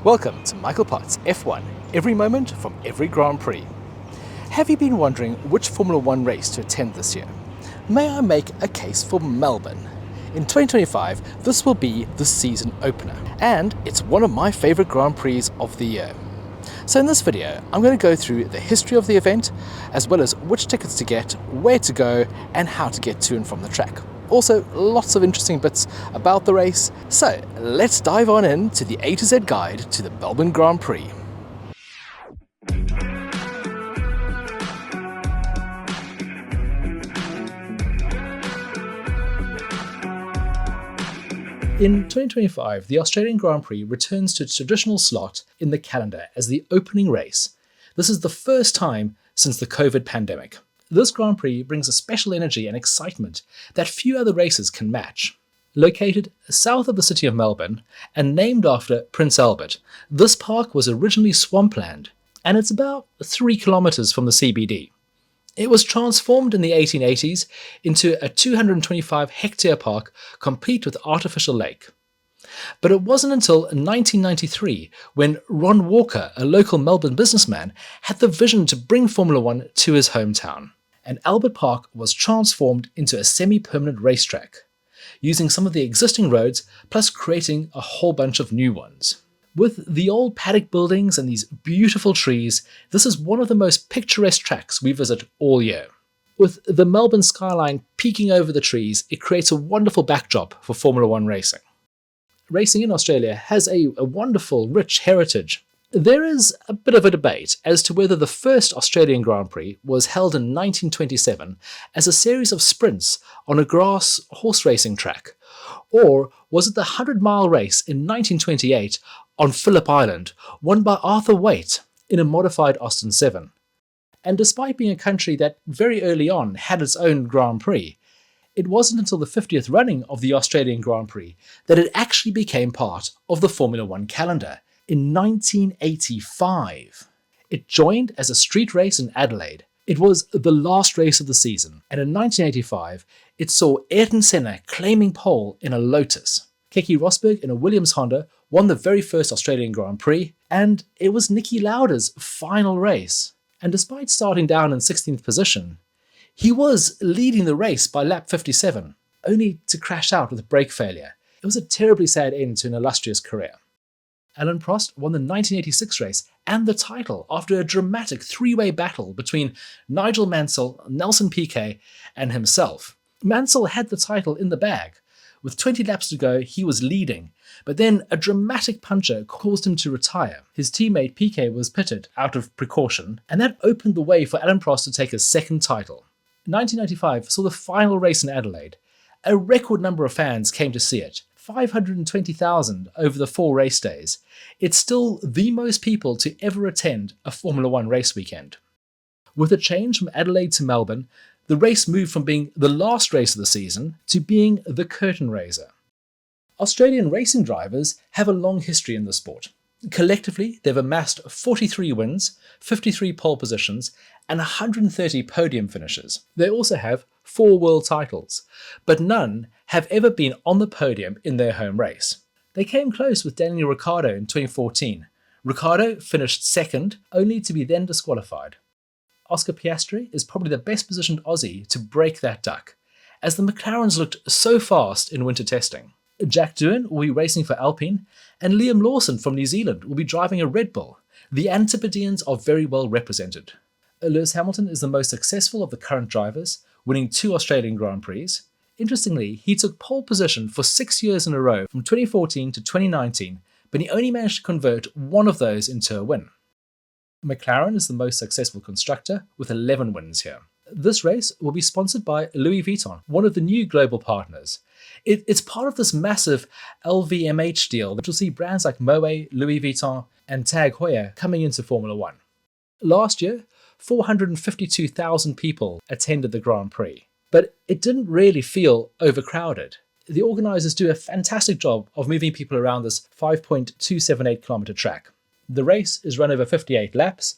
Welcome to Michael Potts F1, every moment from every Grand Prix. Have you been wondering which Formula One race to attend this year? May I make a case for Melbourne? In 2025, this will be the season opener, and it's one of my favourite Grand Prix of the year. So in this video, I'm going to go through the history of the event, as well as which tickets to get, where to go, and how to get to and from the track. Also, lots of interesting bits about the race. So let's dive on in to the A to Z guide to the Melbourne Grand Prix. In 2025, the Australian Grand Prix returns to its traditional slot in the calendar as the opening race. This is the first time since the COVID pandemic. This Grand Prix brings a special energy and excitement that few other races can match. Located south of the city of Melbourne and named after Prince Albert, this park was originally swampland, and it's about 3 kilometres from the CBD. It was transformed in the 1880s into a 225-hectare park complete with artificial lake. But it wasn't until 1993 when Ron Walker, a local Melbourne businessman, had the vision to bring Formula One to his hometown. And Albert Park was transformed into a semi-permanent racetrack, using some of the existing roads plus creating a whole bunch of new ones. With the old paddock buildings and these beautiful trees, this is one of the most picturesque tracks we visit all year. With the Melbourne skyline peeking over the trees, it creates a wonderful backdrop for Formula One racing. Racing in Australia has a wonderful, rich heritage. There is a bit of a debate as to whether the first Australian Grand Prix was held in 1927 as a series of sprints on a grass horse racing track, or was it the 100-mile race in 1928 on Phillip Island, won by Arthur Waite in a modified Austin 7. And despite being a country that very early on had its own Grand Prix, it wasn't until the 50th running of the Australian Grand Prix that it actually became part of the Formula One calendar in 1985. It joined as a street race in Adelaide. It was the last race of the season, and in 1985, it saw Ayrton Senna claiming pole in a Lotus. Keke Rosberg in a Williams Honda won the very first Australian Grand Prix, and it was Niki Lauda's final race. And despite starting down in 16th position, he was leading the race by lap 57, only to crash out with brake failure. It was a terribly sad end to an illustrious career. Alain Prost won the 1986 race and the title after a dramatic three-way battle between Nigel Mansell, Nelson Piquet, and himself. Mansell had the title in the bag. With 20 laps to go, he was leading, but then a dramatic puncture caused him to retire. His teammate Piquet was pitted out of precaution, and that opened the way for Alain Prost to take his second title. 1995 saw the final race in Adelaide. A record number of fans came to see it, 520,000 over the 4 race days. It's still the most people to ever attend a Formula One race weekend. With a change from Adelaide to Melbourne, the race moved from being the last race of the season to being the curtain raiser. Australian racing drivers have a long history in the sport. Collectively, they've amassed 43 wins, 53 pole positions, and 130 podium finishes. They also have 4 world titles, but none have ever been on the podium in their home race. They came close with Daniel Ricciardo in 2014. Ricciardo finished second, only to be then disqualified. Oscar Piastri is probably the best positioned Aussie to break that duck, as the McLarens looked so fast in winter testing. Jack Doohan will be racing for Alpine, and Liam Lawson from New Zealand will be driving a Red Bull. The Antipodeans are very well represented. Lewis Hamilton is the most successful of the current drivers, winning 2 Australian Grand Prix. Interestingly, he took pole position for 6 years in a row from 2014 to 2019, but he only managed to convert 1 of those into a win. McLaren is the most successful constructor with 11 wins here. This race will be sponsored by Louis Vuitton, one of the new global partners. It's part of this massive LVMH deal that will see brands like Moët, Louis Vuitton, and Tag Heuer coming into Formula One. Last year, 452,000 people attended the Grand Prix, but it didn't really feel overcrowded. The organisers do a fantastic job of moving people around this 5.278 kilometre track. The race is run over 58 laps,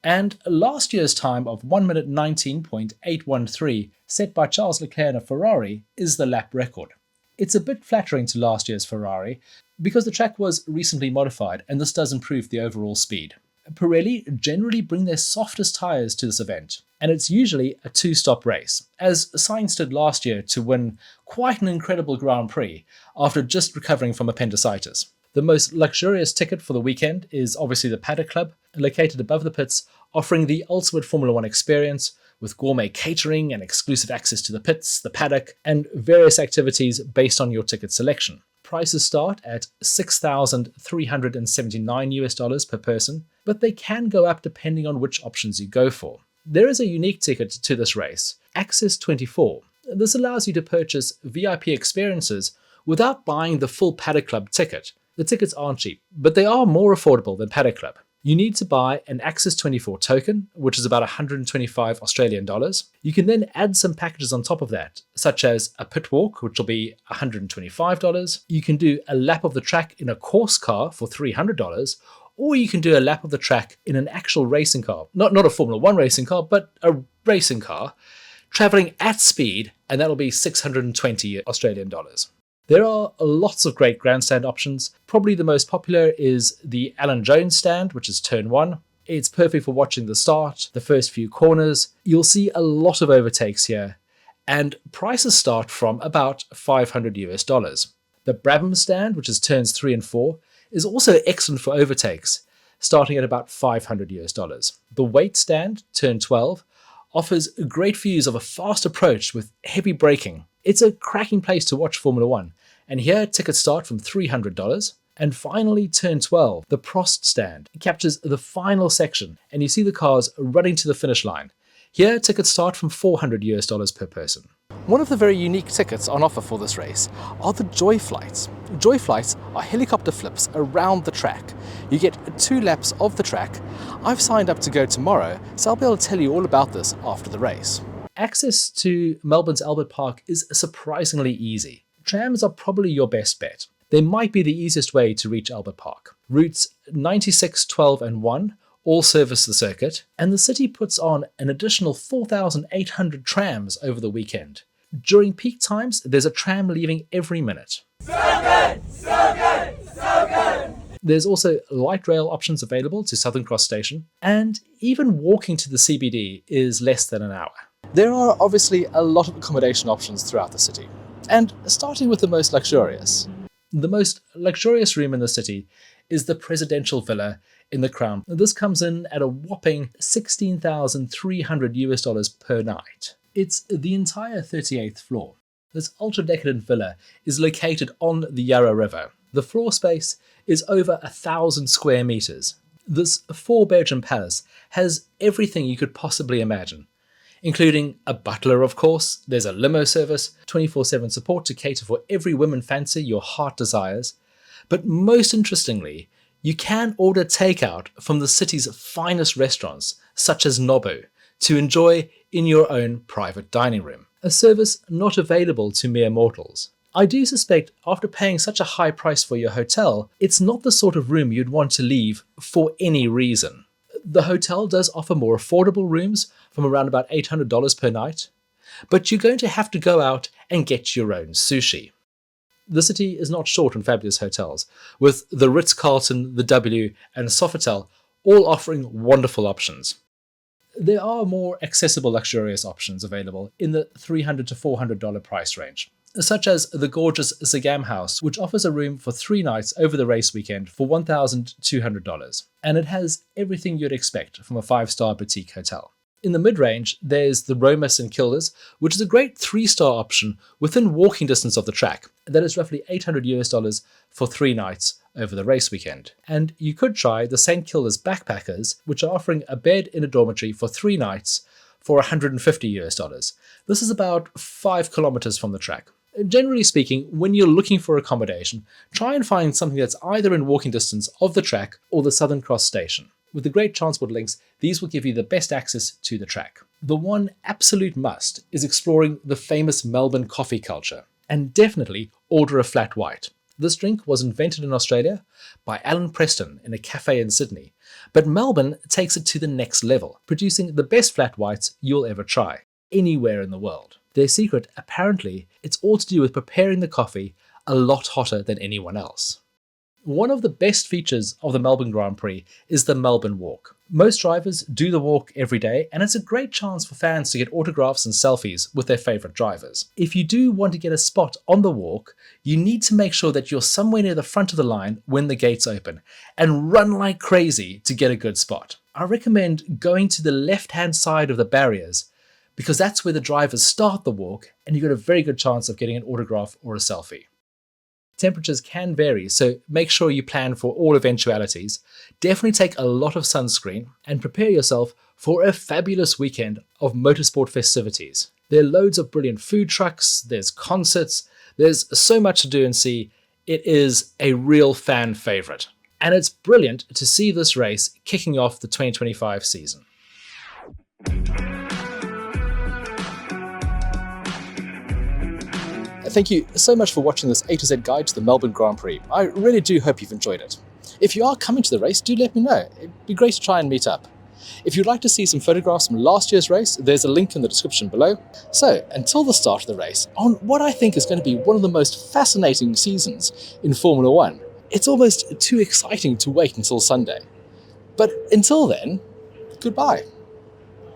and last year's time of 1 minute 19.813, set by Charles Leclerc in a Ferrari, is the lap record. It's a bit flattering to last year's Ferrari, because the track was recently modified and this does improve the overall speed. Pirelli generally bring their softest tyres to this event, and it's usually a two-stop race, as Sainz did last year to win quite an incredible Grand Prix after just recovering from appendicitis. The most luxurious ticket for the weekend is obviously the Paddock Club, located above the pits, offering the ultimate Formula One experience with gourmet catering and exclusive access to the pits, the paddock, and various activities based on your ticket selection. Prices start at $6,379 per person, but they can go up depending on which options you go for. There is a unique ticket to this race, Access 24. This allows you to purchase VIP experiences without buying the full Paddock Club ticket. The tickets aren't cheap, but they are more affordable than Paddock Club. You need to buy an Access 24 token, which is about 125 Australian dollars. You can then add some packages on top of that, such as a pit walk, which will be $125. You can do a lap of the track in a course car for $300, or you can do a lap of the track in an actual racing car. Not a Formula One racing car, but a racing car, traveling at speed, and that'll be 620 Australian dollars. There are lots of great grandstand options. Probably the most popular is the Alan Jones stand, which is turn 1. It's perfect for watching the start, the first few corners. You'll see a lot of overtakes here, and prices start from about $500. The Brabham stand, which is turns 3 and 4, is also excellent for overtakes, starting at about $500. The Weight stand, turn 12, offers great views of a fast approach with heavy braking. It's a cracking place to watch Formula One, and here tickets start from $300. And finally, turn 12, the Prost stand. It captures the final section, and you see the cars running to the finish line. Here, tickets start from $400 per person. One of the very unique tickets on offer for this race are the Joy Flights. Joy Flights are helicopter flips around the track. You get 2 laps of the track. I've signed up to go tomorrow, so I'll be able to tell you all about this after the race. Access to Melbourne's Albert Park is surprisingly easy. Trams are probably your best bet. They might be the easiest way to reach Albert Park. Routes 96, 12 and 1 all service the circuit, and the city puts on an additional 4,800 trams over the weekend. During peak times, there's a tram leaving every minute. So good! So good! So good! There's also light rail options available to Southern Cross Station, and even walking to the CBD is less than an hour. There are obviously a lot of accommodation options throughout the city, and starting with the most luxurious. The most luxurious room in the city is the Presidential Villa in the Crown. This comes in at a whopping $16,300 per night. It's the entire 38th floor. This ultra-decadent villa is located on the Yarra River. The floor space is over 1,000 square meters. This 4-bedroom palace has everything you could possibly imagine, including a butler, of course. There's a limo service, 24/7 support to cater for every woman fancy your heart desires. But most interestingly, you can order takeout from the city's finest restaurants, such as Nobu, to enjoy in your own private dining room, a service not available to mere mortals. I do suspect after paying such a high price for your hotel, it's not the sort of room you'd want to leave for any reason. The hotel does offer more affordable rooms from around about $800 per night, but you're going to have to go out and get your own sushi. The city is not short on fabulous hotels, with the Ritz-Carlton, the W, and Sofitel all offering wonderful options. There are more accessible luxurious options available in the $300 to $400 price range, such as the gorgeous Zagam House, which offers a room for 3 nights over the race weekend for $1,200, and it has everything you'd expect from a 5-star boutique hotel. In the mid-range, there's the Roma St Kilda's, which is a great 3-star option within walking distance of the track. That is roughly $800 for 3 nights over the race weekend. And you could try the St Kilda's Backpackers, which are offering a bed in a dormitory for 3 nights for $150. This is about 5 kilometers from the track. Generally speaking, when you're looking for accommodation, try and find something that's either in walking distance of the track or the Southern Cross station. With the great transport links, these will give you the best access to the track. The one absolute must is exploring the famous Melbourne coffee culture, and definitely order a flat white. This drink was invented in Australia by Alan Preston in a cafe in Sydney, but Melbourne takes it to the next level, producing the best flat whites you'll ever try, anywhere in the world. Their secret, apparently, it's all to do with preparing the coffee a lot hotter than anyone else. One of the best features of the Melbourne Grand Prix is the Melbourne Walk. Most drivers do the walk every day, and it's a great chance for fans to get autographs and selfies with their favourite drivers. If you do want to get a spot on the walk, you need to make sure that you're somewhere near the front of the line when the gates open, and run like crazy to get a good spot. I recommend going to the left-hand side of the barriers, because that's where the drivers start the walk, and you've got a very good chance of getting an autograph or a selfie. Temperatures can vary, so make sure you plan for all eventualities. Definitely take a lot of sunscreen and prepare yourself for a fabulous weekend of motorsport festivities. There are loads of brilliant food trucks, there's concerts, there's so much to do and see. It is a real fan favourite. And it's brilliant to see this race kicking off the 2025 season. Thank you so much for watching this A to Z guide to the Melbourne Grand Prix. I really do hope you've enjoyed it. If you are coming to the race, do let me know. It'd be great to try and meet up. If you'd like to see some photographs from last year's race, there's a link in the description below. So, until the start of the race, on what I think is going to be one of the most fascinating seasons in Formula One, it's almost too exciting to wait until Sunday. But until then, goodbye.